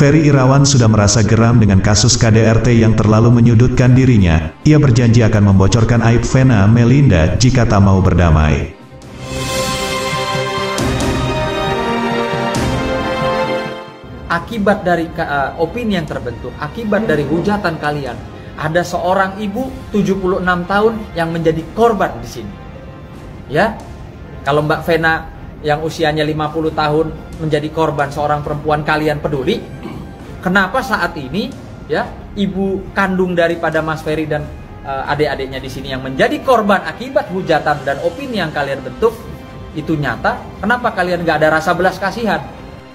Ferry Irawan sudah merasa geram dengan kasus KDRT yang terlalu menyudutkan dirinya. Ia berjanji akan membocorkan aib Vena Melinda jika tak mau berdamai. Akibat dari opini yang terbentuk, akibat dari hujatan kalian, ada seorang ibu 76 tahun yang menjadi korban di sini. Ya, kalau Mbak Vena yang usianya 50 tahun menjadi korban seorang perempuan, kalian peduli. Kenapa saat ini ya ibu kandung daripada Mas Ferry dan adik-adiknya di sini yang menjadi korban akibat hujatan dan opini yang kalian bentuk itu nyata? Kenapa kalian gak ada rasa belas kasihan?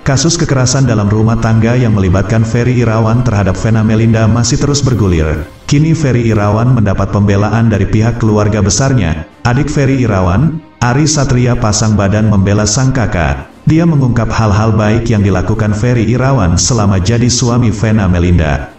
Kasus kekerasan dalam rumah tangga yang melibatkan Ferry Irawan terhadap Vena Melinda masih terus bergulir. Kini Ferry Irawan mendapat pembelaan dari pihak keluarga besarnya. Adik Ferry Irawan, Ari Satria, pasang badan membela sang kakak. Dia mengungkap hal-hal baik yang dilakukan Ferry Irawan selama jadi suami Vena Melinda.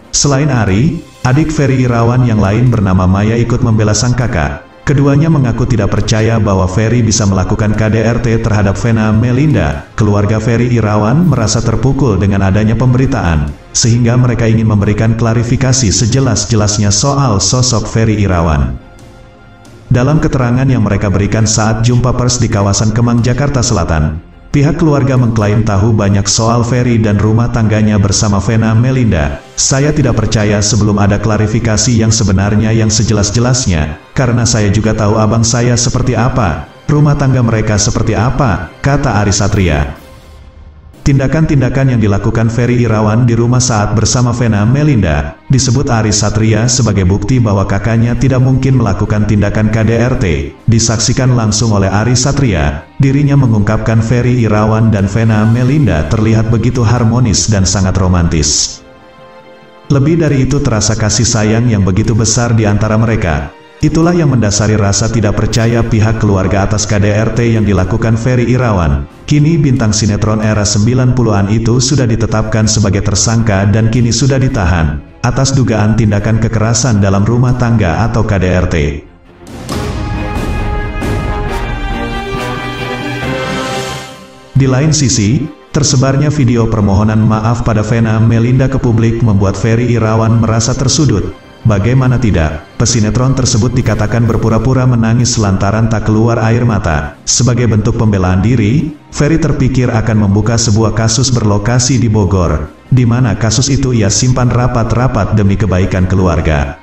Selain Ari, adik Ferry Irawan yang lain bernama Maya ikut membela sang kakak. Keduanya mengaku tidak percaya bahwa Ferry bisa melakukan KDRT terhadap Vena Melinda. Keluarga Ferry Irawan merasa terpukul dengan adanya pemberitaan, sehingga mereka ingin memberikan klarifikasi sejelas-jelasnya soal sosok Ferry Irawan. Dalam keterangan yang mereka berikan saat jumpa pers di kawasan Kemang, Jakarta Selatan, pihak keluarga mengklaim tahu banyak soal Ferry dan rumah tangganya bersama Vena Melinda. Saya tidak percaya sebelum ada klarifikasi yang sebenarnya yang sejelas-jelasnya, karena saya juga tahu abang saya seperti apa, rumah tangga mereka seperti apa, kata Ari Satria. Tindakan-tindakan yang dilakukan Ferry Irawan di rumah saat bersama Vena Melinda, disebut Ari Satria sebagai bukti bahwa kakaknya tidak mungkin melakukan tindakan KDRT. Disaksikan langsung oleh Ari Satria, dirinya mengungkapkan Ferry Irawan dan Vena Melinda terlihat begitu harmonis dan sangat romantis. Lebih dari itu terasa kasih sayang yang begitu besar di antara mereka. Itulah yang mendasari rasa tidak percaya pihak keluarga atas KDRT yang dilakukan Ferry Irawan. Kini bintang sinetron era 90-an itu sudah ditetapkan sebagai tersangka dan kini sudah ditahan atas dugaan tindakan kekerasan dalam rumah tangga atau KDRT. Di lain sisi, tersebarnya video permohonan maaf pada Vena Melinda ke publik membuat Ferry Irawan merasa tersudut. Bagaimana tidak, pesinetron tersebut dikatakan berpura-pura menangis lantaran tak keluar air mata. Sebagai bentuk pembelaan diri, Ferry terpikir akan membuka sebuah kasus berlokasi di Bogor, di mana kasus itu ia simpan rapat-rapat demi kebaikan keluarga.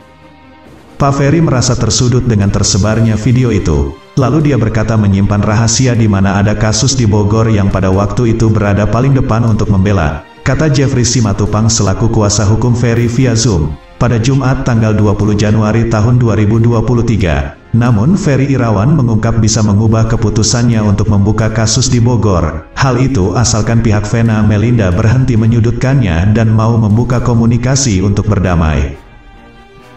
Pak Ferry merasa tersudut dengan tersebarnya video itu. Lalu dia berkata menyimpan rahasia di mana ada kasus di Bogor yang pada waktu itu berada paling depan untuk membela, kata Jeffrey Simatupang selaku kuasa hukum Ferry via Zoom pada Jumat tanggal 20 Januari tahun 2023. Namun Ferry Irawan mengungkap bisa mengubah keputusannya untuk membuka kasus di Bogor. Hal itu asalkan pihak Vena Melinda berhenti menyudutkannya dan mau membuka komunikasi untuk berdamai.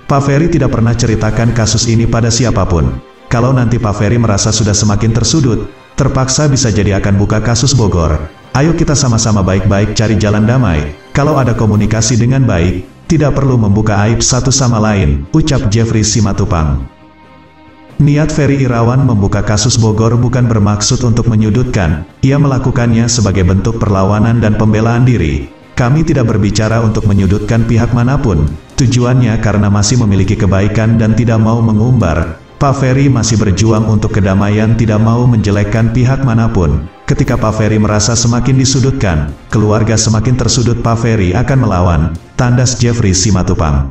Pak Ferry tidak pernah ceritakan kasus ini pada siapapun. Kalau nanti Pak Ferry merasa sudah semakin tersudut, terpaksa bisa jadi akan buka kasus Bogor. Ayo kita sama-sama baik-baik cari jalan damai. Kalau ada komunikasi dengan baik, tidak perlu membuka aib satu sama lain, ucap Jeffrey Simatupang. Niat Ferry Irawan membuka kasus Bogor bukan bermaksud untuk menyudutkan, ia melakukannya sebagai bentuk perlawanan dan pembelaan diri. Kami tidak berbicara untuk menyudutkan pihak manapun, tujuannya karena masih memiliki kebaikan dan tidak mau mengumbar. Pak Ferry masih berjuang untuk kedamaian, tidak mau menjelekkan pihak manapun. Ketika Pak Ferry merasa semakin disudutkan, keluarga semakin tersudut, Pak Ferry akan melawan, tandas Jeffrey Simatupang.